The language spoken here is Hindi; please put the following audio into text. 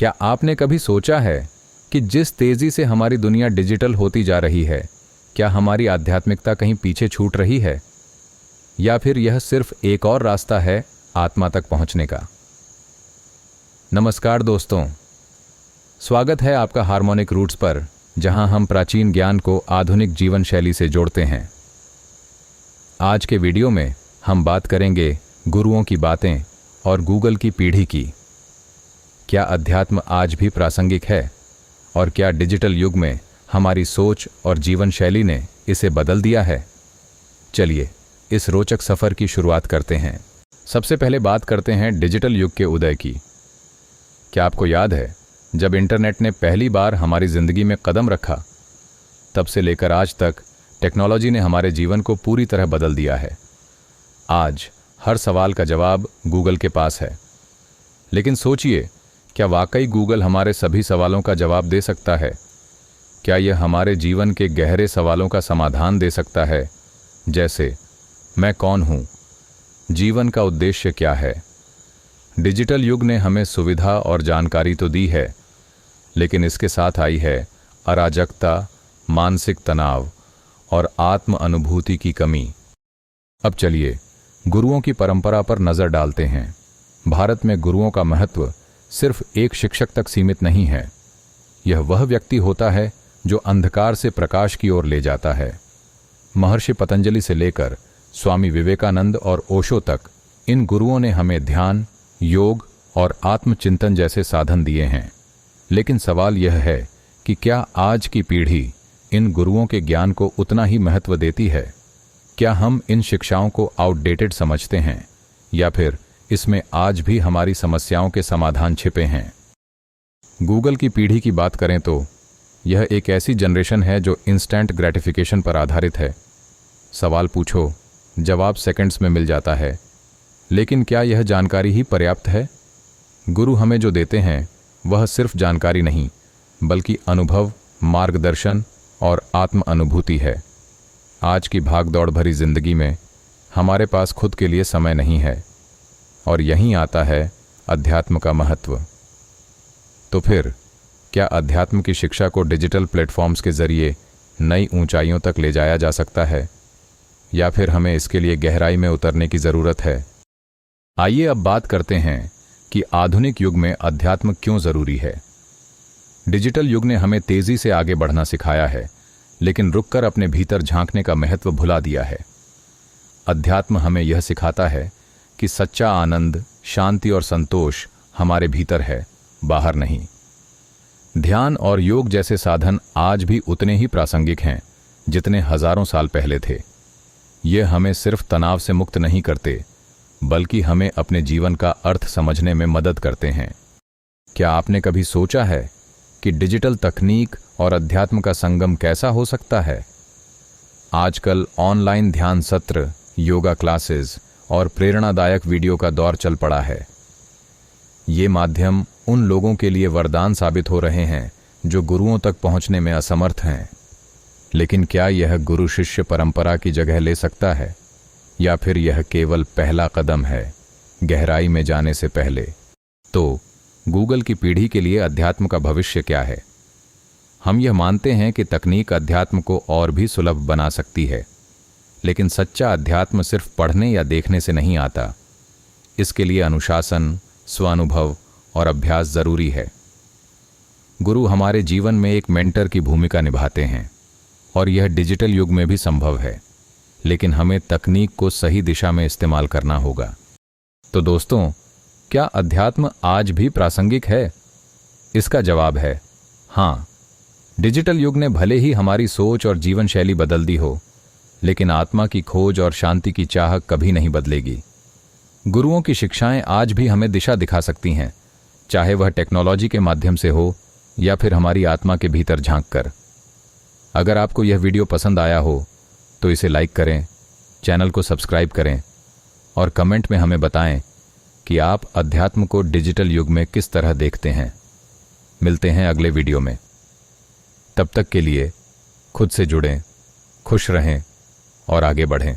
क्या आपने कभी सोचा है कि जिस तेजी से हमारी दुनिया डिजिटल होती जा रही है, क्या हमारी आध्यात्मिकता कहीं पीछे छूट रही है, या फिर यह सिर्फ एक और रास्ता है आत्मा तक पहुंचने का? नमस्कार दोस्तों, स्वागत है आपका हार्मोनिक रूट्स पर, जहां हम प्राचीन ज्ञान को आधुनिक जीवन शैली से जोड़ते हैं। आज के वीडियो में हम बात करेंगे गुरुओं की बातें और गूगल की पीढ़ी की। क्या अध्यात्म आज भी प्रासंगिक है, और क्या डिजिटल युग में हमारी सोच और जीवन शैली ने इसे बदल दिया है? चलिए इस रोचक सफर की शुरुआत करते हैं। सबसे पहले बात करते हैं डिजिटल युग के उदय की। क्या आपको याद है, जब इंटरनेट ने पहली बार हमारी जिंदगी में कदम रखा, तब से लेकर आज तक टेक्नोलॉजी ने हमारे जीवन को पूरी तरह बदल दिया है। आज हर सवाल का जवाब गूगल के पास है। लेकिन सोचिए, क्या वाकई गूगल हमारे सभी सवालों का जवाब दे सकता है? क्या यह हमारे जीवन के गहरे सवालों का समाधान दे सकता है, जैसे मैं कौन हूँ, जीवन का उद्देश्य क्या है? डिजिटल युग ने हमें सुविधा और जानकारी तो दी है, लेकिन इसके साथ आई है अराजकता, मानसिक तनाव और आत्म अनुभूति की कमी। अब चलिए गुरुओं की परंपरा पर नजर डालते हैं। भारत में गुरुओं का महत्व सिर्फ एक शिक्षक तक सीमित नहीं है। यह वह व्यक्ति होता है जो अंधकार से प्रकाश की ओर ले जाता है। महर्षि पतंजलि से लेकर स्वामी विवेकानंद और ओशो तक इन गुरुओं ने हमें ध्यान, योग और आत्मचिंतन जैसे साधन दिए हैं। लेकिन सवाल यह है कि क्या आज की पीढ़ी इन गुरुओं के ज्ञान को उतना ही महत्व देती है? क्या हम इन शिक्षाओं को आउटडेटेड समझते हैं, या फिर इसमें आज भी हमारी समस्याओं के समाधान छिपे हैं? गूगल की पीढ़ी की बात करें तो यह एक ऐसी जनरेशन है जो इंस्टेंट ग्रेटिफिकेशन पर आधारित है। सवाल पूछो, जवाब सेकंड्स में मिल जाता है। लेकिन क्या यह जानकारी ही पर्याप्त है? गुरु हमें जो देते हैं वह सिर्फ जानकारी नहीं, बल्कि अनुभव, मार्गदर्शन और आत्म अनुभूति है। आज की भागदौड़ भरी जिंदगी में हमारे पास खुद के लिए समय नहीं है, और यहीं आता है अध्यात्म का महत्व। तो फिर क्या अध्यात्म की शिक्षा को डिजिटल प्लेटफॉर्म्स के जरिए नई ऊंचाइयों तक ले जाया जा सकता है, या फिर हमें इसके लिए गहराई में उतरने की जरूरत है? आइए अब बात करते हैं कि आधुनिक युग में अध्यात्म क्यों जरूरी है। डिजिटल युग ने हमें तेजी से आगे बढ़ना सिखाया है, लेकिन रुककर अपने भीतर झांकने का महत्व भुला दिया है। अध्यात्म हमें यह सिखाता है कि सच्चा आनंद, शांति और संतोष हमारे भीतर है, बाहर नहीं। ध्यान और योग जैसे साधन आज भी उतने ही प्रासंगिक हैं जितने हजारों साल पहले थे। ये हमें सिर्फ तनाव से मुक्त नहीं करते, बल्कि हमें अपने जीवन का अर्थ समझने में मदद करते हैं। क्या आपने कभी सोचा है कि डिजिटल तकनीक और अध्यात्म का संगम कैसा हो सकता है? आजकल ऑनलाइन ध्यान सत्र, योगा क्लासेस और प्रेरणादायक वीडियो का दौर चल पड़ा है। ये माध्यम उन लोगों के लिए वरदान साबित हो रहे हैं जो गुरुओं तक पहुंचने में असमर्थ हैं। लेकिन क्या यह गुरु शिष्य परंपरा की जगह ले सकता है, या फिर यह केवल पहला कदम है गहराई में जाने से पहले? तो गूगल की पीढ़ी के लिए अध्यात्म का भविष्य क्या है? हम यह मानते हैं कि तकनीक अध्यात्म को और भी सुलभ बना सकती है, लेकिन सच्चा अध्यात्म सिर्फ पढ़ने या देखने से नहीं आता। इसके लिए अनुशासन, स्वानुभव और अभ्यास जरूरी है। गुरु हमारे जीवन में एक मेंटर की भूमिका निभाते हैं, और यह डिजिटल युग में भी संभव है, लेकिन हमें तकनीक को सही दिशा में इस्तेमाल करना होगा। तो दोस्तों, क्या अध्यात्म आज भी प्रासंगिक है? इसका जवाब है हाँ। डिजिटल युग ने भले ही हमारी सोच और जीवन शैली बदल दी हो, लेकिन आत्मा की खोज और शांति की चाह कभी नहीं बदलेगी। गुरुओं की शिक्षाएं आज भी हमें दिशा दिखा सकती हैं, चाहे वह टेक्नोलॉजी के माध्यम से हो या फिर हमारी आत्मा के भीतर झांककर। अगर आपको यह वीडियो पसंद आया हो तो इसे लाइक करें, चैनल को सब्सक्राइब करें और कमेंट में हमें बताएं कि आप अध्यात्म को डिजिटल युग में किस तरह देखते हैं। मिलते हैं अगले वीडियो में। तब तक के लिए खुद से जुड़ें, खुश रहें और आगे बढ़ें।